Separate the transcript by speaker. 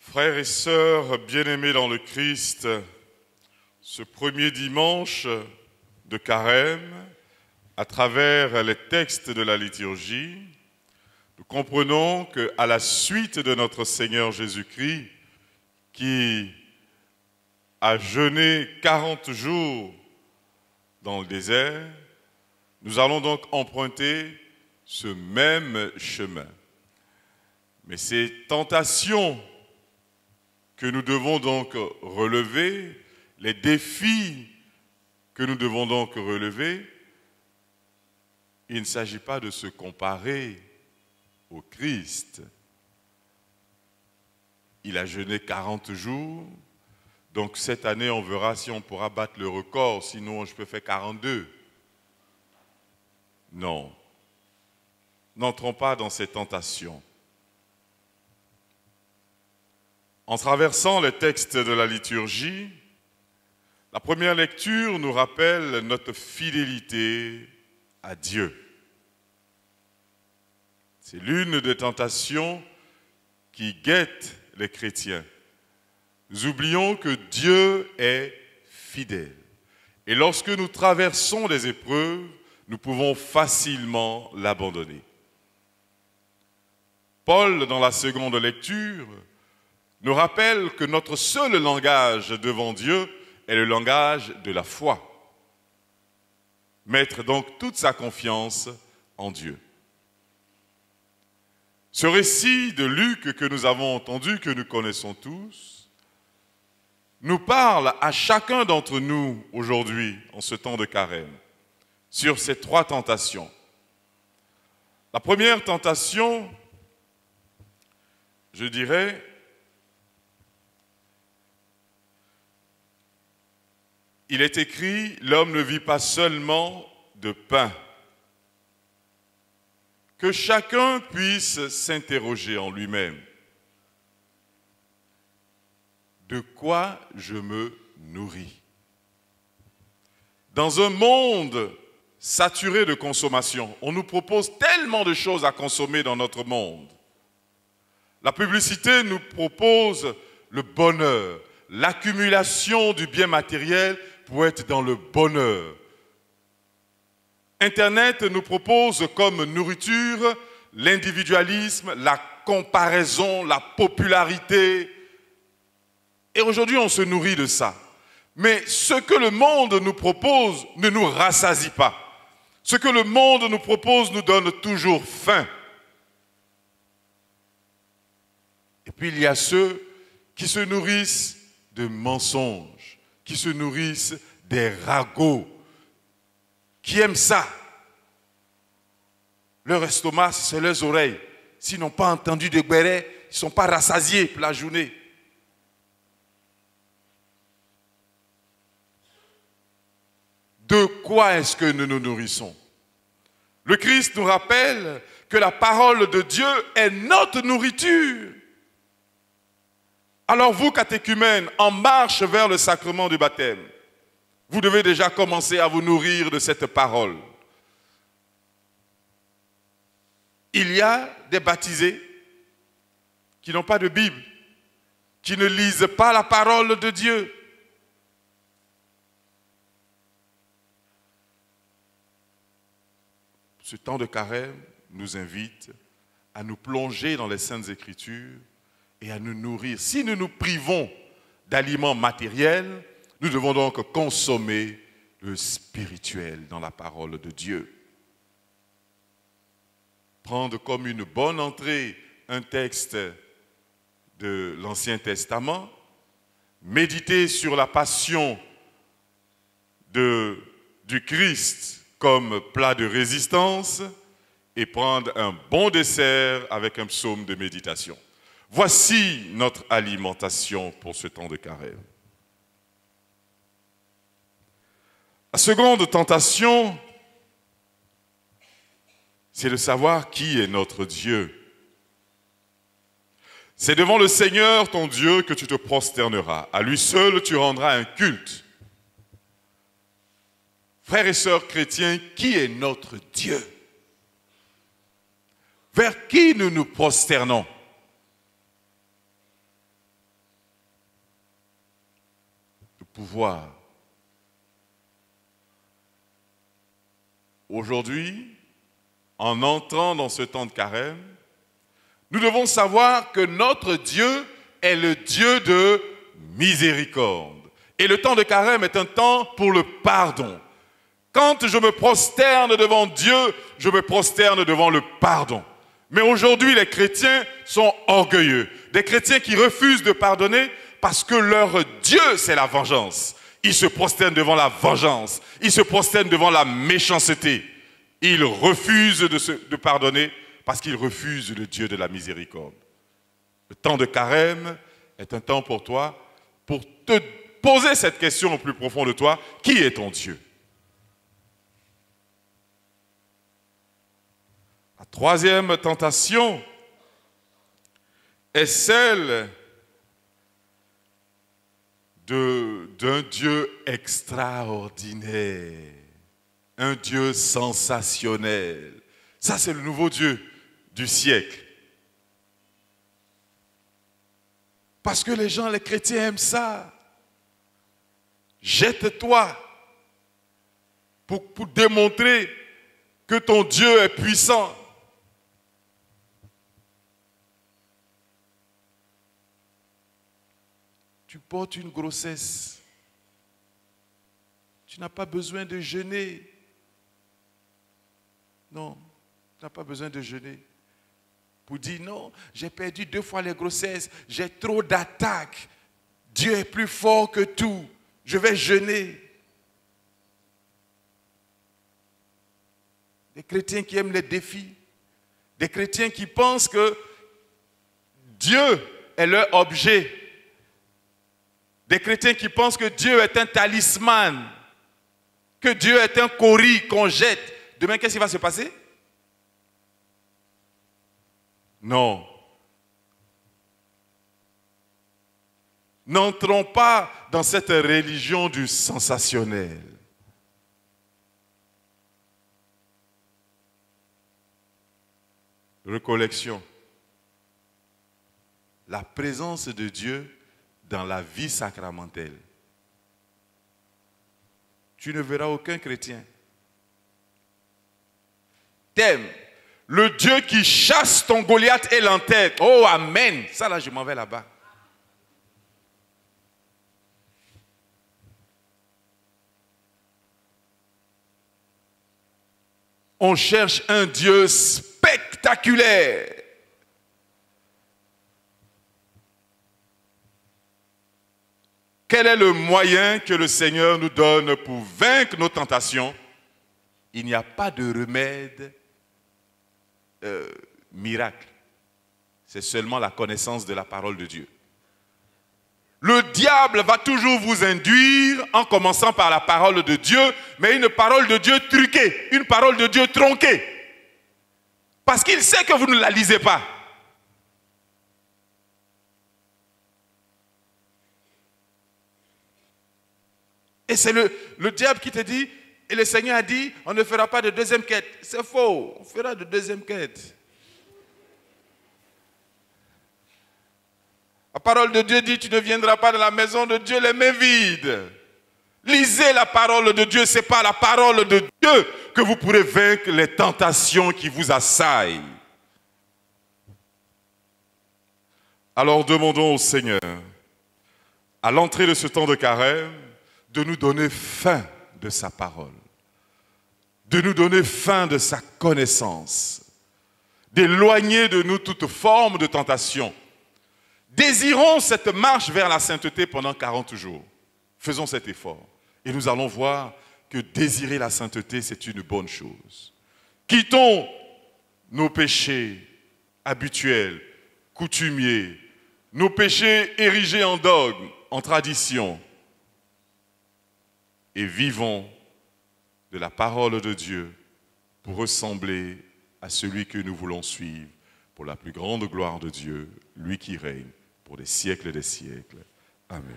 Speaker 1: Frères et sœurs bien-aimés dans le Christ, ce premier dimanche de Carême, à travers les textes de la liturgie, nous comprenons qu'à la suite de notre Seigneur Jésus-Christ, qui a jeûné 40 jours dans le désert, nous allons donc emprunter ce même chemin. Mais ces tentations que nous devons donc relever, les défis que nous devons donc relever, il ne s'agit pas de se comparer au Christ. Il a jeûné 40 jours, donc cette année on verra si on pourra battre le record, sinon je peux faire 42. Non, n'entrons pas dans ces tentations. En traversant les textes de la liturgie, la première lecture nous rappelle notre fidélité à Dieu. C'est l'une des tentations qui guette les chrétiens. Nous oublions que Dieu est fidèle. Et lorsque nous traversons les épreuves, nous pouvons facilement l'abandonner. Paul, dans la seconde lecture, nous rappelle que notre seul langage devant Dieu est le langage de la foi. Mettre donc toute sa confiance en Dieu. Ce récit de Luc que nous avons entendu, que nous connaissons tous, nous parle à chacun d'entre nous aujourd'hui, en ce temps de carême, sur ces trois tentations. La première tentation, je dirais, il est écrit, l'homme ne vit pas seulement de pain. Que chacun puisse s'interroger en lui-même. De quoi je me nourris? Dans un monde saturé de consommation, on nous propose tellement de choses à consommer dans notre monde. La publicité nous propose le bonheur, l'accumulation du bien matériel pour être dans le bonheur. Internet nous propose comme nourriture l'individualisme, la comparaison, la popularité. Et aujourd'hui, on se nourrit de ça. Mais ce que le monde nous propose ne nous rassasie pas. Ce que le monde nous propose nous donne toujours faim. Et puis il y a ceux qui se nourrissent de mensonges, qui se nourrissent des ragots, qui aiment ça. Leur estomac, c'est leurs oreilles. S'ils n'ont pas entendu de béret, ils ne sont pas rassasiés pour la journée. De quoi est-ce que nous nous nourrissons? Le Christ nous rappelle que la parole de Dieu est notre nourriture. Alors vous, catéchumènes, en marche vers le sacrement du baptême, vous devez déjà commencer à vous nourrir de cette parole. Il y a des baptisés qui n'ont pas de Bible, qui ne lisent pas la parole de Dieu. Ce temps de carême nous invite à nous plonger dans les Saintes Écritures et à nous nourrir. Si nous nous privons d'aliments matériels, nous devons donc consommer le spirituel dans la parole de Dieu. Prendre comme une bonne entrée un texte de l'Ancien Testament, méditer sur la passion du Christ comme plat de résistance et prendre un bon dessert avec un psaume de méditation. Voici notre alimentation pour ce temps de carême. La seconde tentation, c'est de savoir qui est notre Dieu. C'est devant le Seigneur, ton Dieu, que tu te prosterneras. À lui seul, tu rendras un culte. Frères et sœurs chrétiens, qui est notre Dieu? Vers qui nous nous prosternons? pouvoir. Aujourd'hui, en entrant dans ce temps de carême, nous devons savoir que notre Dieu est le Dieu de miséricorde. Et le temps de carême est un temps pour le pardon. Quand je me prosterne devant Dieu, je me prosterne devant le pardon. Mais aujourd'hui, les chrétiens sont orgueilleux. Des chrétiens qui refusent de pardonner parce que leur Dieu, c'est la vengeance. Ils se prosternent devant la vengeance. Ils se prosternent devant la méchanceté. Ils refusent de pardonner parce qu'ils refusent le Dieu de la miséricorde. Le temps de carême est un temps pour toi, pour te poser cette question au plus profond de toi. Qui est ton Dieu? La troisième tentation est celle d'un Dieu extraordinaire, un Dieu sensationnel. Ça, c'est le nouveau Dieu du siècle. Parce que les gens, les chrétiens aiment ça. Jette-toi pour démontrer que ton Dieu est puissant. Tu portes une grossesse. Tu n'as pas besoin de jeûner. Non, tu n'as pas besoin de jeûner. Pour dire non, j'ai perdu 2 fois les grossesses, j'ai trop d'attaques. Dieu est plus fort que tout. Je vais jeûner. Des chrétiens qui aiment les défis. Des chrétiens qui pensent que Dieu est leur objet. Des chrétiens qui pensent que Dieu est un talisman, que Dieu est un cori qu'on jette. Demain, qu'est-ce qui va se passer? Non. N'entrons pas dans cette religion du sensationnel. Recollection. La présence de Dieu dans la vie sacramentelle. Tu ne verras aucun chrétien. T'aimes le Dieu qui chasse ton Goliath et l'enterre. Oh, amen. Ça là, je m'en vais là-bas. On cherche un Dieu spectaculaire. Quel est le moyen que le Seigneur nous donne pour vaincre nos tentations? Il n'y a pas de remède miracle. C'est seulement la connaissance de la parole de Dieu. Le diable va toujours vous induire en commençant par la parole de Dieu, mais une parole de Dieu truquée, une parole de Dieu tronquée. Parce qu'il sait que vous ne la lisez pas. Et c'est le diable qui te dit, et le Seigneur a dit, on ne fera pas de deuxième quête. C'est faux, on fera de deuxième quête. La parole de Dieu dit, tu ne viendras pas dans la maison de Dieu les mains vides. Lisez la parole de Dieu, ce n'est pas la parole de Dieu que vous pourrez vaincre les tentations qui vous assaillent. Alors demandons au Seigneur, à l'entrée de ce temps de carême, de nous donner faim de sa parole, de nous donner faim de sa connaissance, d'éloigner de nous toute forme de tentation. Désirons cette marche vers la sainteté pendant 40 jours. Faisons cet effort. Et nous allons voir que désirer la sainteté, c'est une bonne chose. Quittons nos péchés habituels, coutumiers, nos péchés érigés en dogme, en tradition, et vivons de la parole de Dieu pour ressembler à celui que nous voulons suivre pour la plus grande gloire de Dieu, lui qui règne pour des siècles et des siècles. Amen.